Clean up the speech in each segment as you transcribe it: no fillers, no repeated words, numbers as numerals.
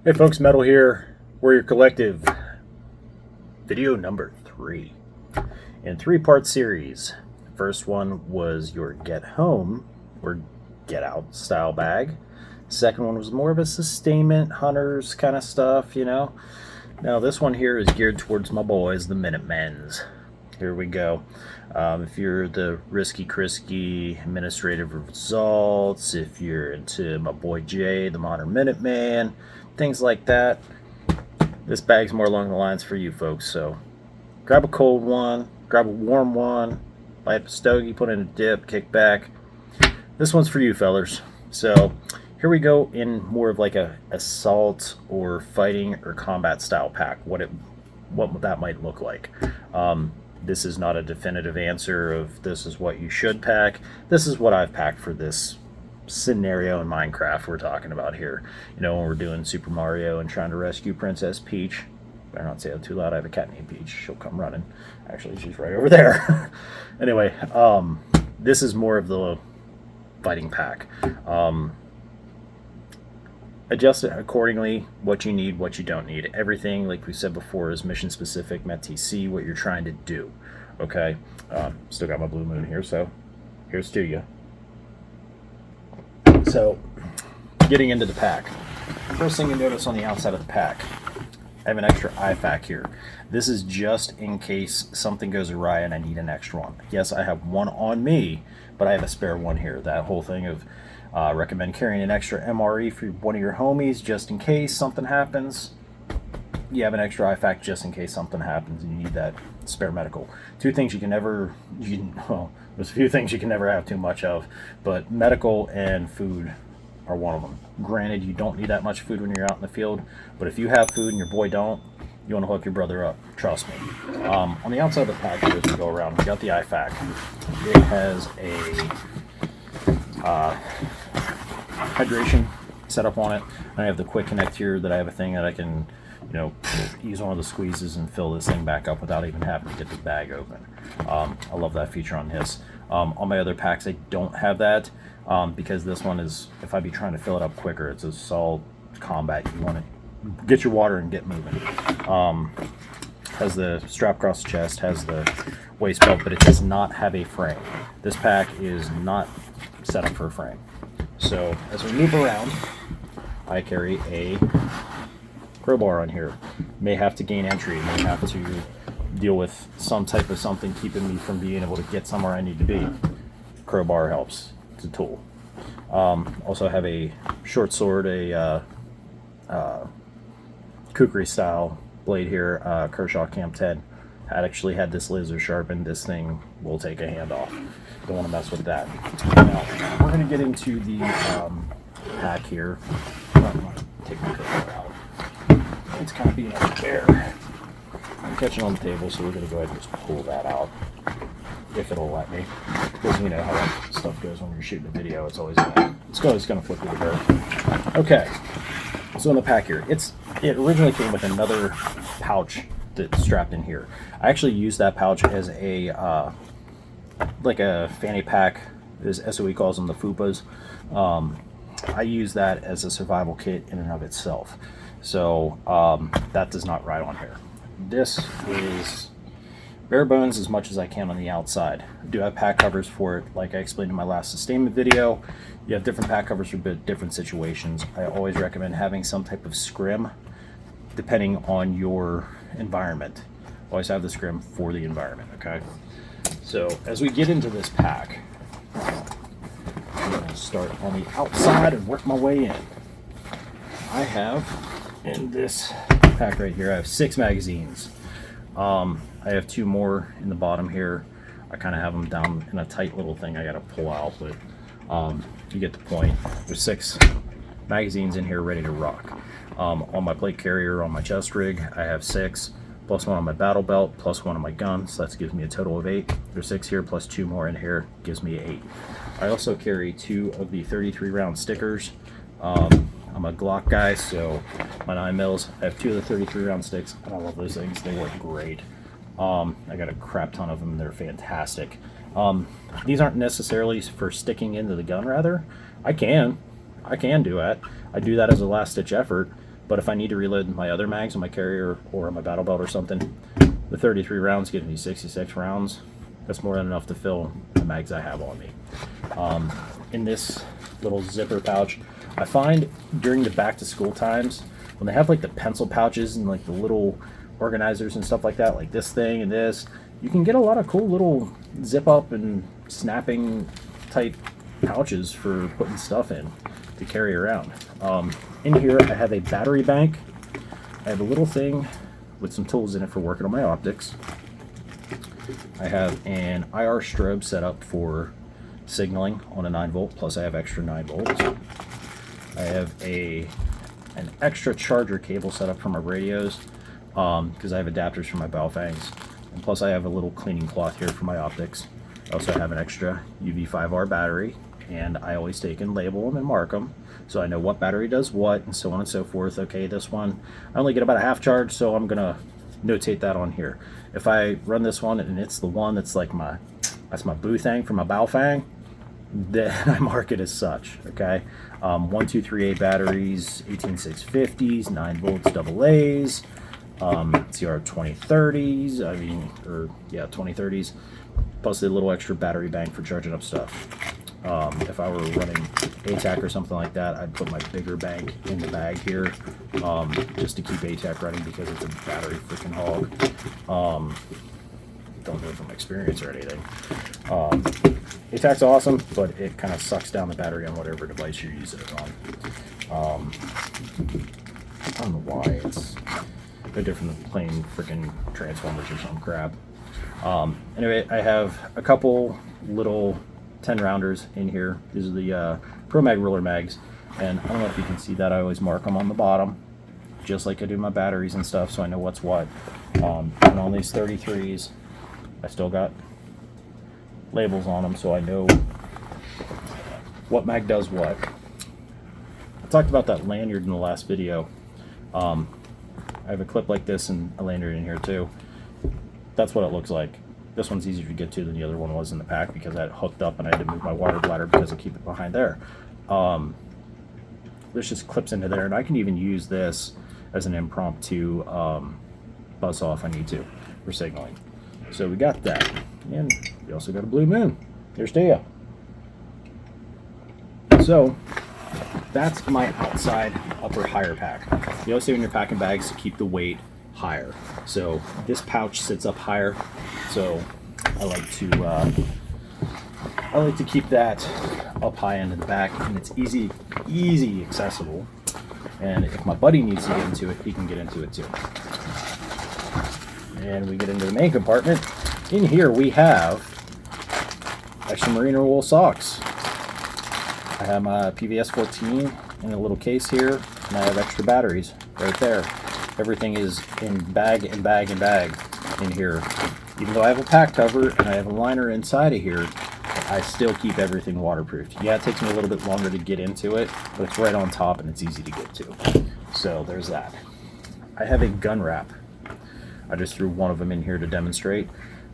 Hey folks, Metal here, Warrior Collective, video number 3 in 3-part series. The first one was your get home or get out style bag. Second one was more of a sustainment, hunters kind of stuff, you know. Now this one here is geared towards my boys, the Minutemans. Here we go. If you're the risky Krisky administrative results, if you're into my boy Jay, the modern Minuteman, things like that, this bag's more along the lines for you folks. So grab a cold one, grab a warm one, light up a stogie, put in a dip, kick back. This one's for you fellers. So here we go in more of like a assault or fighting or combat style pack, what that might look like. This is not a definitive answer of this is what you should pack. This is what I've packed for this scenario in Minecraft we're talking about here. You know, when we're doing Super Mario and trying to rescue Princess Peach. Better not say that too loud. I have a cat named Peach. She'll come running. Actually, she's right over there. Anyway, this is more of the fighting pack. Adjust it accordingly, what you need, what you don't need. Everything, like we said before, is mission specific, meant to see what you're trying to do. Okay, still got my blue moon here, so here's to you. So, getting into the pack. First thing you notice on the outside of the pack, I have an extra IFAK here. This is just in case something goes awry and I need an extra one. Yes, I have one on me, but I have a spare one here. That whole thing of recommend carrying an extra MRE for one of your homies just in case something happens. You have an extra IFAK just in case something happens and you need that spare medical. Two things you can never, well, there's a few things you can never have too much of, but medical and food are one of them. Granted, you don't need that much food when you're out in the field, but if you have food and your boy don't, you want to hook your brother up, trust me. On the outside of the pack here, as we go around, we got the IFAK. It has a hydration setup on it. I have the quick connect here that I have a thing that I can, you know, use one of the squeezes and fill this thing back up without even having to get the bag open. I love that feature on this. On my other packs, I don't have that because this one is, if I be trying to fill it up quicker, it's assault combat. You want to get your water and get moving. Has the strap across the chest, has the waist belt, but it does not have a frame. This pack is not set up for a frame. So as we move around, I carry a crowbar on here. May have to gain entry, may have to deal with some type of something keeping me from being able to get somewhere I need to be. Crowbar helps. It's a tool. Also have a short sword, a kukri style blade here, Kershaw Camp 10. I actually had this laser sharpened. This thing will take a hand off. Don't want to mess with that. Now, we're going to get into the pack here. Take the cover out. It's kind of being up there. I'm catching on the table, so we're going to go ahead and just pull that out, if it'll let me. Because you know how that stuff goes when you're shooting a video. It's always going to flip through the bird. Okay. So in the pack here, it originally came with another pouch that's strapped in here. I actually used that pouch as a like a fanny pack, as SOE calls them, the FUPAs. I use that as a survival kit in and of itself. So that does not ride on here. This is bare bones as much as I can on the outside. I do have pack covers for it, like I explained in my last sustainment video. You have different pack covers for different situations. I always recommend having some type of scrim depending on your environment. Always have the scrim for the environment, okay? So as we get into this pack, I'm going to start on the outside and work my way in. I have, in this pack right here, I have 6 magazines. I have 2 more in the bottom here. I kind of have them down in a tight little thing I got to pull out, but you get the point. There's 6 magazines in here ready to rock. On my plate carrier, on my chest rig, I have 6, plus 1 on my battle belt, plus 1 on my gun, so that gives me a total of 8. There's 6 here, plus 2 more in here, gives me 8. I also carry 2 of the 33 round stickers. I'm a Glock guy, so my 9mm, I have 2 of the 33 round sticks, and I love those things. They work great. I got a crap ton of them, and they're fantastic. These aren't necessarily for sticking into the gun, rather. I can do that. I do that as a last ditch effort, But if I need to reload my other mags on my carrier or my battle belt or something, the 33 rounds give me 66 rounds. That's more than enough to fill the mags I have on me. In this little zipper pouch, I find during the back to school times, when they have like the pencil pouches and like the little organizers and stuff like that, like this thing and this, you can get a lot of cool little zip up and snapping type pouches for putting stuff in to carry around. In here I have a battery bank. I have a little thing with some tools in it for working on my optics. I have an IR strobe set up for signaling on a 9-volt, plus I have extra 9 volts. I have an extra charger cable set up for my radios, because I have adapters for my Baofangs, and plus I have a little cleaning cloth here for my optics. I also have an extra UV5R battery, and I always take and label them and mark them so I know what battery does what, and so on and so forth. Okay, this one I only get about a half charge, so I'm gonna notate that on here. If I run this one and it's the one that's like that's my boo thing for my Baofang, then I mark it as such. Okay, 1238 batteries, 18650s, 9 volts AA's, CR 2030s. I mean, or yeah, 2030s, plus a little extra battery bank for charging up stuff. If I were running ATAC or something like that, I'd put my bigger bank in the bag here, just to keep ATAC running, because it's a battery freaking hog. Don't know from experience or anything. ATAC's awesome, but it kind of sucks down the battery on whatever device you're using it on. I don't know why. It's no different than playing freaking Transformers or some crap. Anyway, I have a couple little 10 rounders in here. These are the Pro Mag Roller Mags, and I don't know if you can see that. I always mark them on the bottom, just like I do my batteries and stuff, so I know what's what. And on these 33s, I still got labels on them, so I know what mag does what. I talked about that lanyard in the last video. I have a clip like this and a lanyard in here too. That's what it looks like. This one's easier to get to than the other one was in the pack, because I had it hooked up and I had to move my water bladder because I keep it behind there. This just clips into there, and I can even use this as an impromptu buzz saw if I need to for signaling. So we got that, and we also got a blue moon. Here's to you. So that's my outside upper higher pack. You also in your packing bags to keep the weight higher. So this pouch sits up higher, so I like to keep that up high end in the back, and it's easy accessible. And if my buddy needs to get into it, he can get into it too. And we get into the main compartment. In here we have extra merino wool socks. I have my PVS 14 in a little case here, and I have extra batteries right there. Everything is in bag and bag and bag in here. Even though I have a pack cover and I have a liner inside of here, I still keep everything waterproofed. Yeah, it takes me a little bit longer to get into it, but it's right on top and it's easy to get to. So there's that. I have a gun wrap. I just threw one of them in here to demonstrate.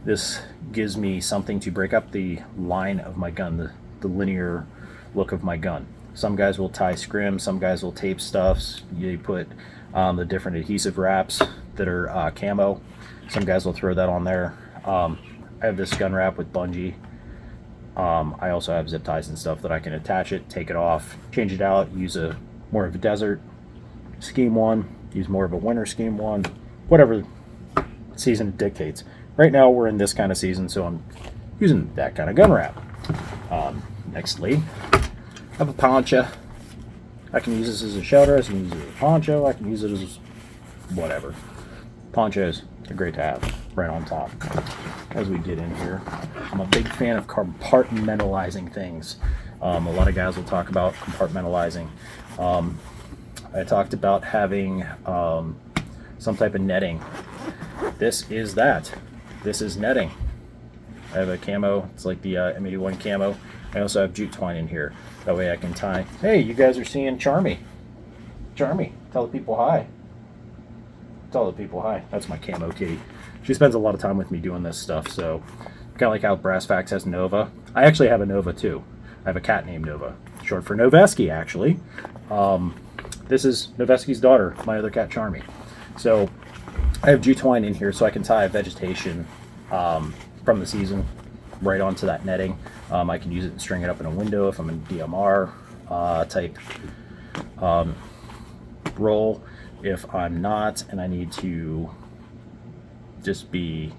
This gives me something to break up the line of my gun, the linear look of my gun. Some guys will tie scrim, some guys will tape stuffs. You put the different adhesive wraps that are camo. Some guys will throw that on there. I have this gun wrap with bungee. I also have zip ties and stuff that I can attach it, take it off, change it out, use more of a desert scheme one, use more of a winter scheme one, whatever season it dictates. Right now we're in this kind of season, so I'm using that kind of gun wrap. Nextly, I have a poncho. I can use this as a shelter, I can use it as a poncho, I can use it as whatever. Ponchos are great to have right on top. As we get in here, I'm a big fan of compartmentalizing things. A lot of guys will talk about compartmentalizing. I talked about having some type of netting. This is that. This is netting. I have a camo. It's like the M81 camo. I also have jute twine in here. That way I can tie. Hey, you guys are seeing Charmy. Charmy, tell the people hi. Tell the people hi. That's my camo kitty. She spends a lot of time with me doing this stuff, so kind of like how Brass Facts has Nova. I actually have a Nova too. I have a cat named Nova, short for Noveski actually. this is Noveski's daughter, my other cat, Charmy. So I have jute twine in here so I can tie vegetation from the season right onto that netting. I can use it and string it up in a window if I'm in DMR type role. If I'm not and I need to just be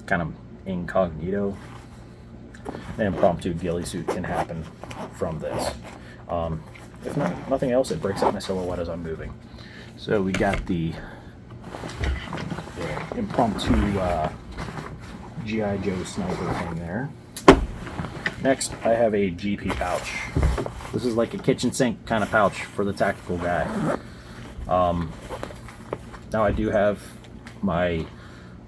kind of incognito, an impromptu ghillie suit can happen from this. If nothing else, it breaks up my silhouette as I'm moving. So we got the impromptu G.I. Joe sniper thing there. Next, I have a GP pouch. This is like a kitchen sink kind of pouch for the tactical guy. Now I do have my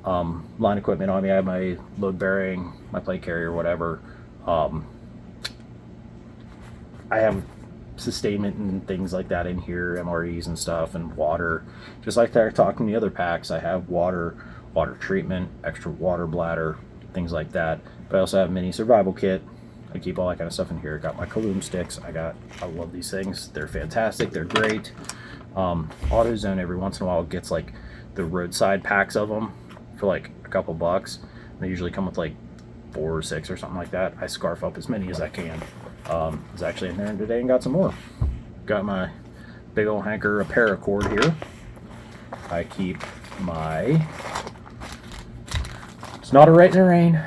line equipment on me. I have my load bearing, my plate carrier, whatever. I have sustainment and things like that in here, MREs and stuff, and water. Just like they're talking the other packs, I have water treatment, extra water bladder, things like that. But I also have a mini survival kit. I keep all that kind of stuff in here. Got my Kaloom sticks. I love these things. They're fantastic. They're great. AutoZone every once in a while gets like the roadside packs of them for like a couple bucks. They usually come with like 4 or 6 or something like that. I scarf up as many as I can. I was actually in there today and got some more. Got my big old hanker of paracord here. I keep my, it's not a Write in the Rain,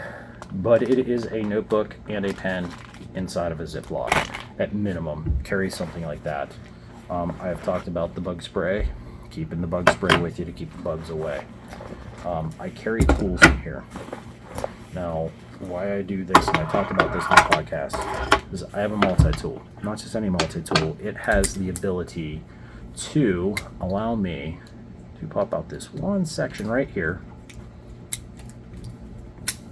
but it is a notebook and a pen inside of a Ziploc. At minimum, carry something like that. I have talked about the bug spray, keeping the bug spray with you to keep the bugs away. I carry tools in here. Now, why I do this, and I talked about this in the podcast, is I have a multi-tool. Not just any multi-tool. It has the ability to allow me to pop out this one section right here,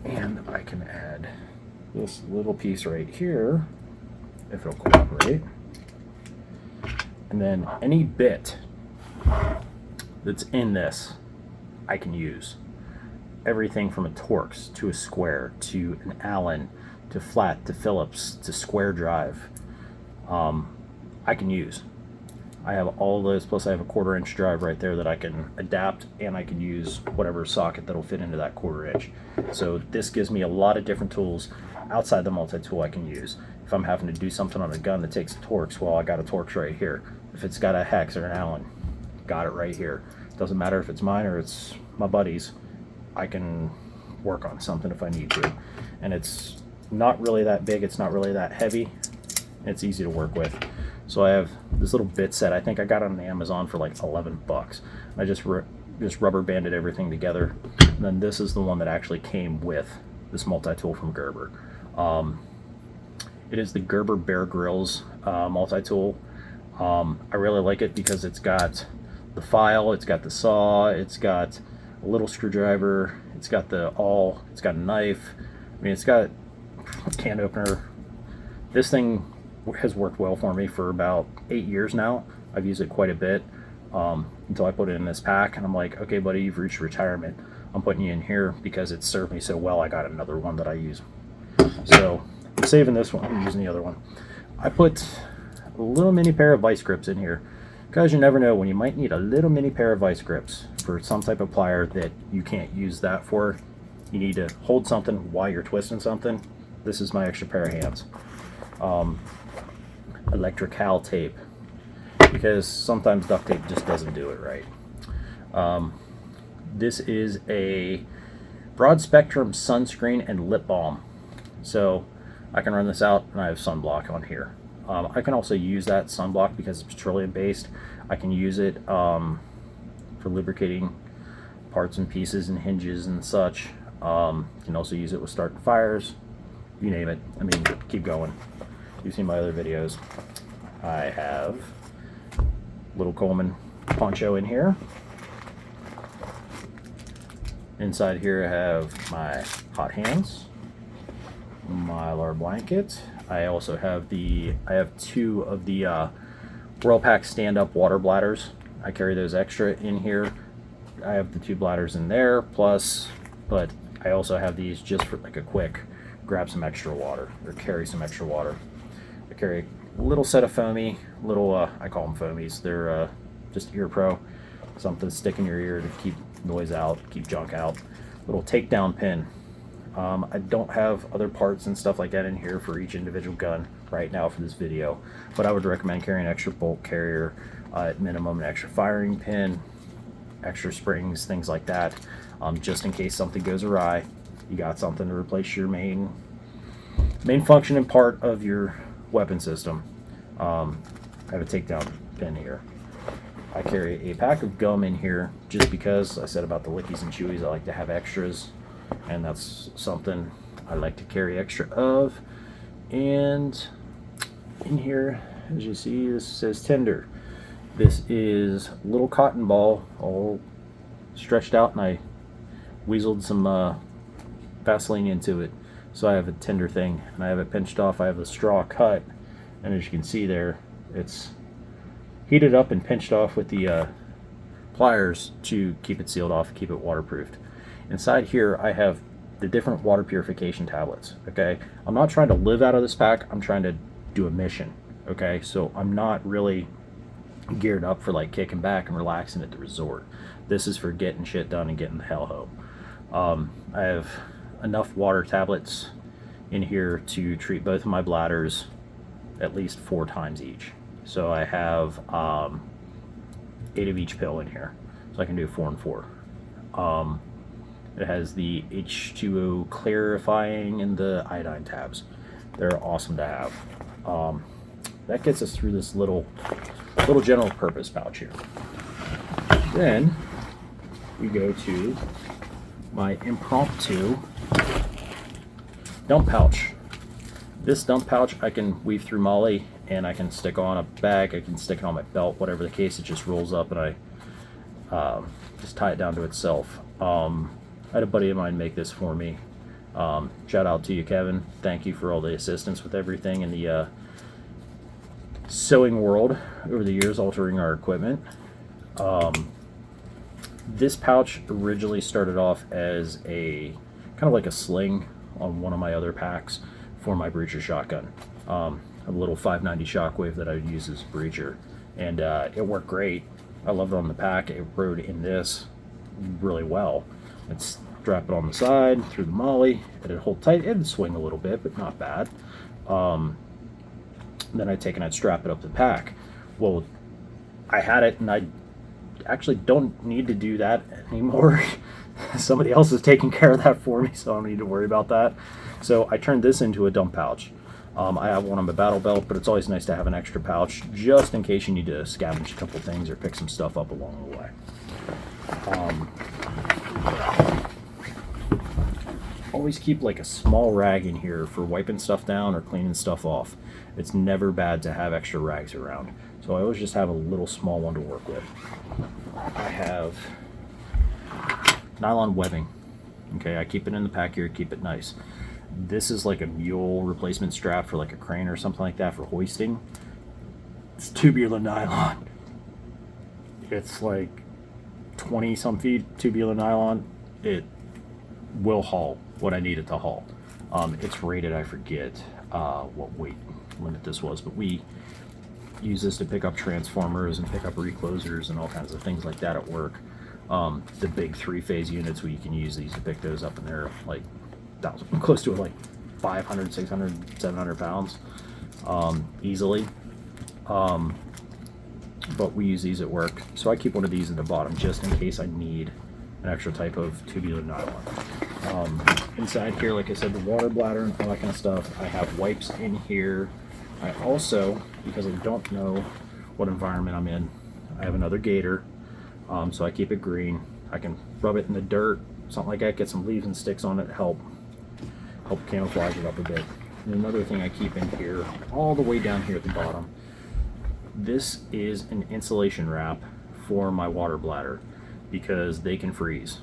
and I can add this little piece right here, if it'll cooperate. And then any bit that's in this, I can use. Everything from a Torx to a square to an Allen to flat to Phillips to square drive, I can use. I have all those, plus I have a 1/4 inch drive right there that I can adapt, and I can use whatever socket that'll fit into that 1/4 inch. So this gives me a lot of different tools outside the multi-tool I can use. If I'm having to do something on a gun that takes a Torx, well, I got a Torx right here. If it's got a hex or an Allen, got it right here. Doesn't matter if it's mine or it's my buddy's. I can work on something if I need to. And it's not really that big, it's not really that heavy. It's easy to work with. So I have this little bit set. I think I got it on Amazon for like 11 bucks. I just rubber banded everything together. And then this is the one that actually came with this multi-tool from Gerber. It is the Gerber Bear Grylls multi-tool. I really like it because it's got the file, it's got the saw, it's got a little screwdriver, it's got a knife. I mean, it's got a can opener. This thing has worked well for me for about 8 years now. I've used it quite a bit until I put it in this pack, and I'm like, okay, buddy, you've reached retirement. I'm putting you in here because it served me so well. I got another one that I use. So I'm saving this one. I'm using the other one. I put a little mini pair of vice grips in here because you never know when you might need a little mini pair of vice grips for some type of plier that you can't use that for. You need to hold something while you're twisting something. This is my extra pair of hands. Electrical tape, because sometimes duct tape just doesn't do it right. This is a broad spectrum sunscreen and lip balm. So I can run this out and I have sunblock on here. I can also use that sunblock because it's petroleum based. I can use it for lubricating parts and pieces and hinges and such. You can also use it with starting fires, you name it. I mean, keep going. You've seen my other videos. I have little Coleman poncho in here. Inside here I have my hot hands, Mylar blanket. I also have I have 2 of the Royal Pack stand-up water bladders. I carry those extra in here. I have the 2 bladders in there but I also have these just for like a quick grab some extra water or carry some extra water. I carry little set of foamy, little, I call them foamies. They're just ear pro, something to stick in your ear to keep noise out, keep junk out. Little takedown pin. I don't have other parts and stuff like that in here for each individual gun right now for this video, but I would recommend carrying an extra bolt carrier, at minimum an extra firing pin, extra springs, things like that, just in case something goes awry. You got something to replace your main function and part of your weapon system. I have a takedown pin here. I carry a pack of gum in here just because I said about the lickies and chewies, I like to have extras, and that's something I like to carry extra of. And in here, as you see, this says tender. This is a little cotton ball all stretched out, and I weaseled some Vaseline into it, so I have a tender thing, and I have it pinched off. I have the straw cut, and as you can see there, it's heated up and pinched off with the pliers to keep it sealed off, keep it waterproofed. Inside here I have the different water purification tablets. Okay, I'm not trying to live out of this pack, I'm trying to do a mission. Okay, so I'm not really geared up for like kicking back and relaxing at the resort. This is for getting shit done and getting the hell home. I have enough water tablets in here to treat both of my bladders at least 4 times each. So I have 8 of each pill in here, so I can do 4 and 4. It has the H2O clarifying and the iodine tabs. They're awesome to have. That gets us through this little general purpose pouch here. Then we go to my impromptu dump pouch. This dump pouch I can weave through Molly, and I can stick on a bag, I can stick it on my belt, whatever the case. It just rolls up and I just tie it down to itself. I had a buddy of mine make this for me. Shout out to you, Kevin. Thank you for all the assistance with everything in the sewing world over the years, altering our equipment. This pouch originally started off as a kind of like a sling on one of my other packs for my breacher shotgun. A little 590 Shockwave that I would use as a breacher, and it worked great. I loved it on the pack. It rode in this really well. It's strap it on the side through the molly, it'd hold tight, it'd swing a little bit, but not bad. Then I'd take and I'd strap it up the pack. Well, I had it, and I actually don't need to do that anymore. Somebody else is taking care of that for me, so I don't need to worry about that. So I turned this into a dump pouch. I have one on my battle belt, but it's always nice to have an extra pouch just in case you need to scavenge a couple things or pick some stuff up along the way. Always keep like a small rag in here for wiping stuff down or cleaning stuff off. It's never bad to have extra rags around. So I always just have a little small one to work with. I have nylon webbing. Okay, I keep it in the pack here, keep it nice. This is like a mule replacement strap for like a crane or something like that for hoisting. It's tubular nylon. It's like 20 some feet tubular nylon. It will haul what I need it to haul. It's rated, I forget what weight limit this was, but we use this to pick up transformers and pick up reclosers and all kinds of things like that at work. The big 3-phase units, where you can use these to pick those up, and they're like close to like 500, 600, 700 pounds easily. But we use these at work, so I keep one of these at the bottom just in case I need an extra type of tubular nylon. Inside here, like I said, the water bladder and all that kind of stuff. I have wipes in here. I also, because I don't know what environment I'm in, I have another gator, so I keep it green. I can rub it in the dirt, something like that, get some leaves and sticks on it to help camouflage it up a bit. And another thing I keep in here, all the way down here at the bottom, this is an insulation wrap for my water bladder, because they can freeze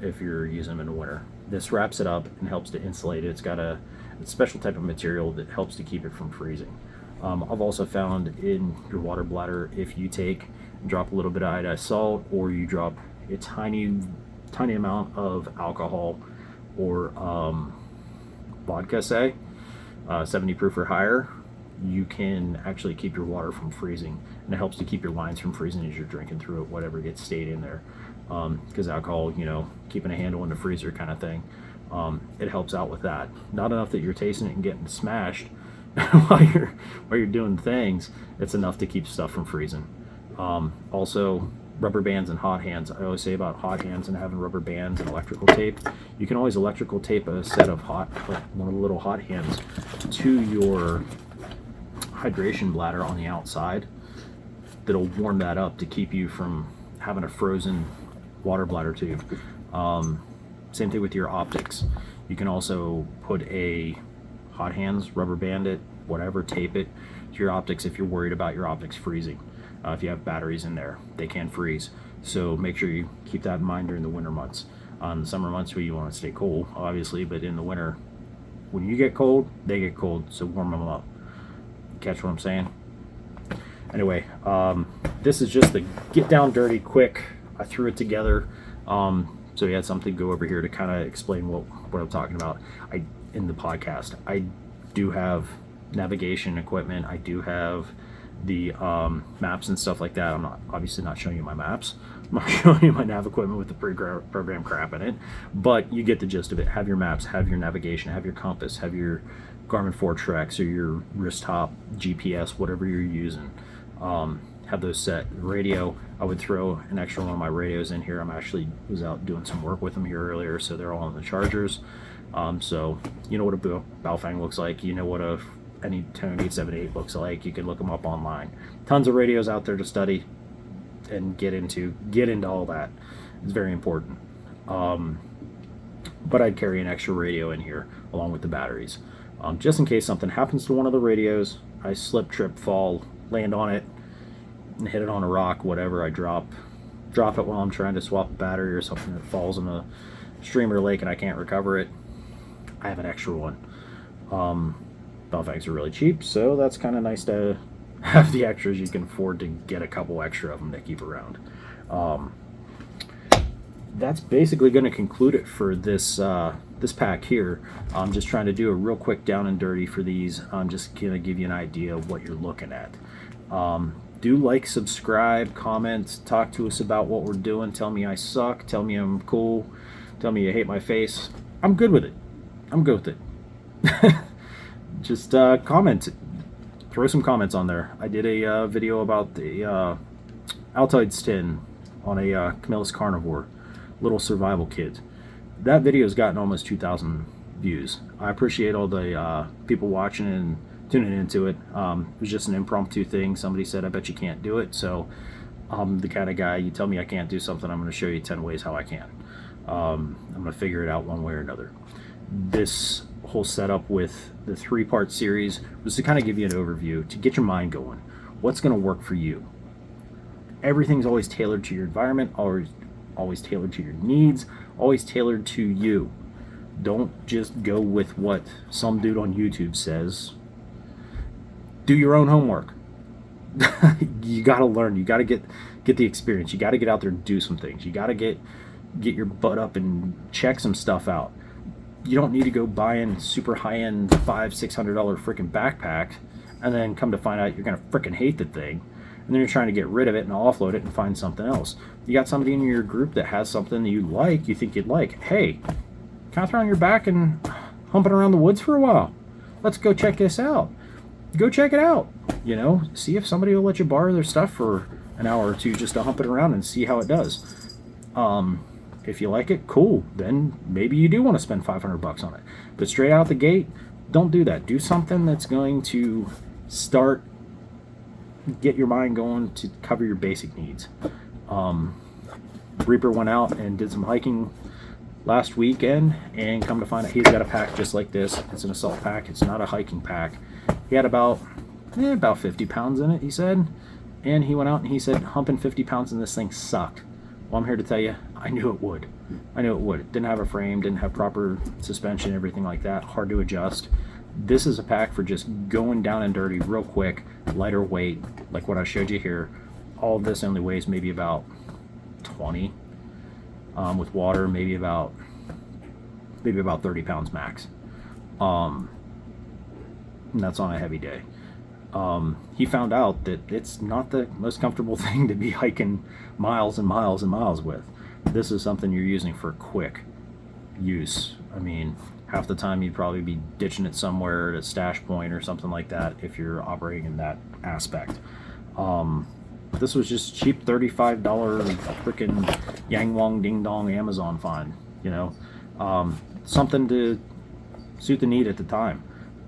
if you're using them in the winter. This wraps it up and helps to insulate it. It's got a special type of material that helps to keep it from freezing. I've also found in your water bladder, if you take and drop a little bit of iodized salt, or you drop a tiny amount of alcohol or vodka, say 70 proof or higher, you can actually keep your water from freezing, and it helps to keep your lines from freezing as you're drinking through it, whatever gets stayed in there. Because alcohol, keeping a handle in the freezer kind of thing, it helps out with that. Not enough that you're tasting it and getting smashed while you're doing things. It's enough to keep stuff from freezing. Also, rubber bands and hot hands. I always say about hot hands and having rubber bands and electrical tape. You can always electrical tape a set of one of the little hot hands to your hydration bladder on the outside. That'll warm that up to keep you from having a frozen water bladder tube. Same thing with your optics. You can also put a hot hands, rubber band it, whatever, tape it to your optics if you're worried about your optics freezing. If you have batteries in there, they can freeze. So make sure you keep that in mind during the winter months. The summer months where you want to stay cool, obviously, but in the winter, when you get cold, they get cold, so warm them up. Catch what I'm saying? Anyway, this is just the get down dirty quick. I threw it together, so you had something to go over here to kind of explain what I'm talking about. In the podcast, I do have navigation equipment. I do have the maps and stuff like that. I'm obviously not showing you my maps. I'm not showing you my nav equipment with the pre-program crap in it, but you get the gist of it. Have your maps, have your navigation, have your compass, have your Garmin Fortrex or your wrist top GPS, whatever you're using. Have those set. Radio, I would throw an extra one of my radios in here. Was out doing some work with them here earlier, so they're all on the chargers. So you know what a Baofeng looks like. You know what any Tone 878 looks like. You can look them up online. Tons of radios out there to study and get into all that. It's very important. But I'd carry an extra radio in here along with the batteries, just in case something happens to one of the radios. I slip, trip, fall, land on it, and hit it on a rock, whatever. I drop it while I'm trying to swap a battery or something that falls in a stream or lake and I can't recover it. I have an extra one. Baofengs are really cheap, so that's kind of nice to have the extras. You can afford to get a couple extra of them to keep around. That's basically going to conclude it for this pack here. I'm just trying to do a real quick down and dirty for these. I'm just going to give you an idea of what you're looking at. Do like, subscribe, comment, talk to us about what we're doing. Tell me I suck. Tell me I'm cool. Tell me you hate my face. I'm good with it. I'm good with it. Just comment. Throw some comments on there. I did a video about the Altoids tin on a Camillus carnivore, little survival kit. That video's gotten almost 2,000 views. I appreciate all the people watching and tuning into it. It was just an impromptu thing. Somebody said, I bet you can't do it. So I'm the kind of guy, you tell me I can't do something, I'm going to show you 10 ways how I can. I'm going to figure it out one way or another. This whole setup with the 3-part series was to kind of give you an overview, to get your mind going. What's going to work for you? Everything's always tailored to your environment, always tailored to your needs, always tailored to you. Don't just go with what some dude on YouTube says. Do your own homework. You got to learn. You got to get the experience. You got to get out there and do some things. You got to get your butt up and check some stuff out. You don't need to go buying super high-end $500-600 freaking backpack and then come to find out you're going to freaking hate the thing. And then you're trying to get rid of it and offload it and find something else. You got somebody in your group that has something that you think you'd like. Hey, can I throw on your back and humping around the woods for a while? Let's go check this out. Go check it out. See if somebody will let you borrow their stuff for an hour or two just to hump it around and see how it does. If you like it, cool. Then maybe you do want to spend $500 on it. But straight out the gate, don't do that. Do something that's going to get your mind going to cover your basic needs. Reaper went out and did some hiking last weekend, and come to find out he's got a pack just like this. It's an assault pack. It's not a hiking pack. He had about 50 pounds in it, he said. And he went out and he said, humping 50 pounds in this thing sucked. Well, I'm here to tell you, I knew it would. It didn't have a frame, didn't have proper suspension, everything like that. Hard to adjust. This is a pack for just going down and dirty real quick, lighter weight, like what I showed you here. All of this only weighs maybe about 20. With water, maybe about 30 pounds max. And that's on a heavy day. he found out that it's not the most comfortable thing to be hiking miles and miles and miles with. This is something you're using for quick use. I mean, half the time you'd probably be ditching it somewhere at a stash point or something like that if you're operating in that aspect. This was just cheap $35 freaking Yang Wong Ding Dong Amazon find, you know, something to suit the need at the time.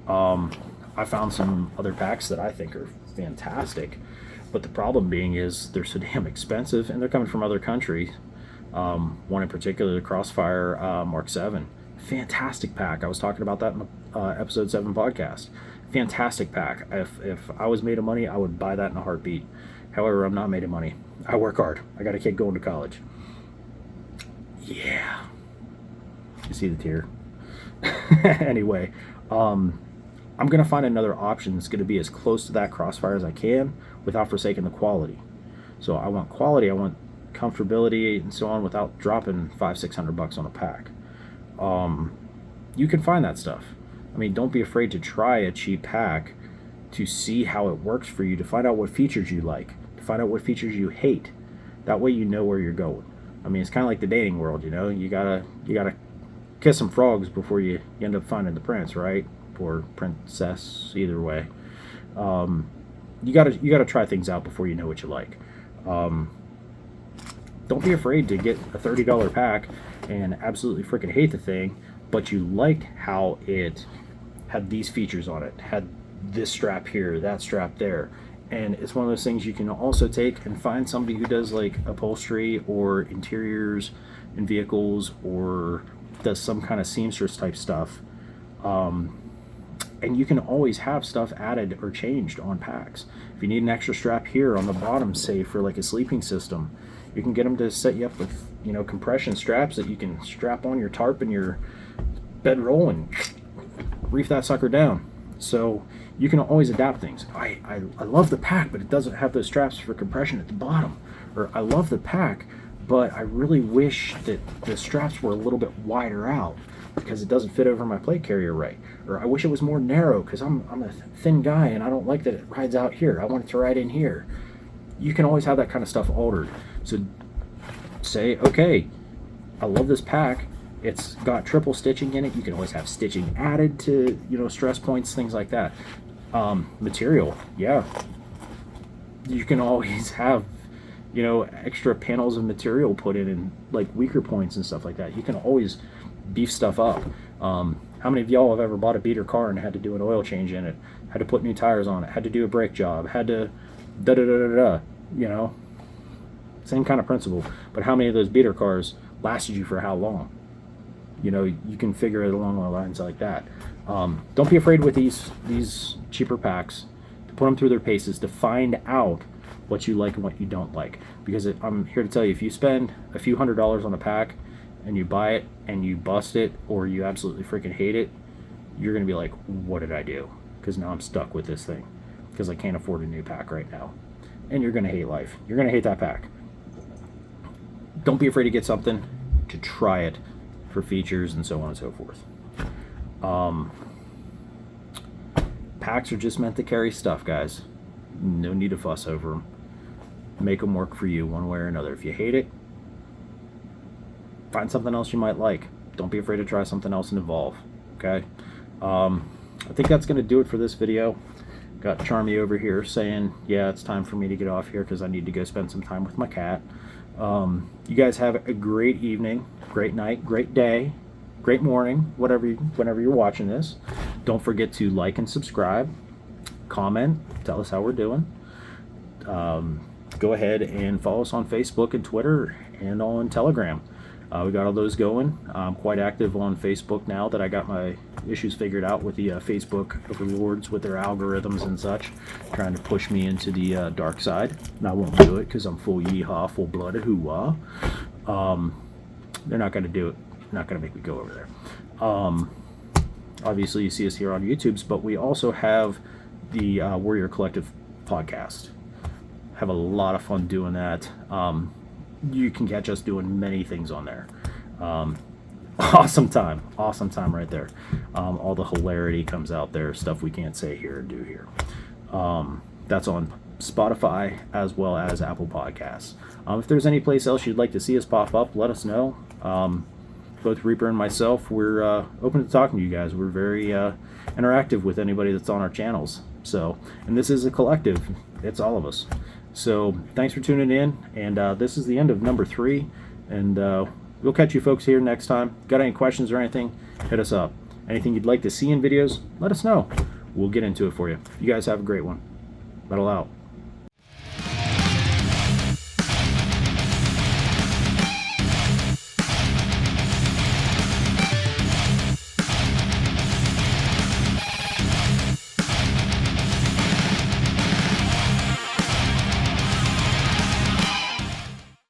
I found some other packs that I think are fantastic, but the problem being is they're so damn expensive and they're coming from other countries. One in particular, the Crossfire Mark 7. Fantastic pack. I was talking about that in the episode 7 podcast. Fantastic pack. If I was made of money, I would buy that in a heartbeat. However, I'm not made of money. I work hard. I got a kid going to college. Yeah. You see the tear? Anyway, I'm going to find another option that's going to be as close to that Crossfire as I can without forsaking the quality. So I want quality, I want comfortability and so on without dropping $500-600 on a pack. You can find that stuff. I mean, don't be afraid to try a cheap pack to see how it works for you, to find out what features you like, to find out what features you hate. That way you know where you're going. I mean, it's kind of like the dating world, you know. You gotta kiss some frogs before you end up finding the prince, right? Or princess, either way. You gotta try things out before you know what you like. Don't be afraid to get a $30 pack and absolutely freaking hate the thing, but you liked how it had these features on it, had this strap here, that strap there. And it's one of those things you can also take and find somebody who does like upholstery or interiors in vehicles or does some kind of seamstress type stuff. And you can always have stuff added or changed on packs. If you need an extra strap here on the bottom, say for like a sleeping system, you can get them to set you up with, you know, compression straps that you can strap on your tarp and your bedroll and reef that sucker down. So you can always adapt things. I love the pack, but it doesn't have those straps for compression at the bottom. Or I love the pack, but I really wish that the straps were a little bit wider out because it doesn't fit over my plate carrier right. Or I wish it was more narrow because I'm a thin guy and I don't like that it rides out here. I want it to ride in here. You can always have that kind of stuff altered. So say, okay, I love this pack. It's got triple stitching in it. You can always have stitching added to, you know, stress points, things like that. Material, yeah. You can always have, you know, extra panels of material put in like weaker points and stuff like that. You can always beef stuff up. How many of y'all have ever bought a beater car and had to do an oil change in it, had to put new tires on it, had to do a brake job, had to da-da-da-da-da, you know? Same kind of principle. But how many of those beater cars lasted you for how long? You know, you can figure it along the lines like that. Don't be afraid with these cheaper packs to put them through their paces to find out what you like and what you don't like. Because I'm here to tell you, if you spend a few $100s on a pack and you buy it and you bust it or you absolutely freaking hate it, you're going to be like, what did I do? Because now I'm stuck with this thing because I can't afford a new pack right now. And you're going to hate life. You're going to hate that pack. Don't be afraid to get something, to try it for features and so on and so forth. Packs are just meant to carry stuff, guys. No need to fuss over them. Make them work for you one way or another. If you hate it, find something else you might like. Don't be afraid to try something else and evolve. Okay? I think that's going to do it for this video. Got Charmy over here saying, yeah, it's time for me to get off here because I need to go spend some time with my cat. You guys have a great evening, great night, great day, great morning, whenever you're watching this. Don't forget to like and subscribe, comment, tell us how we're doing. Go ahead and follow us on Facebook and Twitter and on Telegram. We got all those going. I'm quite active on Facebook now that I got my issues figured out with the Facebook rewards with their algorithms and such, trying to push me into the dark side. And I won't do it because I'm full yeehaw, full-blooded hoo-wah. They're not going to do it. They're not going to make me go over there. Obviously, you see us here on YouTube's, but we also have the Warrior Collective podcast. Have a lot of fun doing that. You can catch us doing many things on there. Awesome time right there. All the hilarity comes out there, stuff we can't say here and do here. That's on Spotify as well as Apple Podcasts. If there's any place else you'd like to see us pop up, let us know. Both Reaper and myself, we're open to talking to you guys. We're very interactive with anybody that's on our channels. So, and this is a collective. It's all of us. So thanks for tuning in. And this is the end of number 3. And we'll catch you folks here next time. Got any questions or anything, hit us up. Anything you'd like to see in videos, let us know. We'll get into it for you. You guys have a great one. Battle out.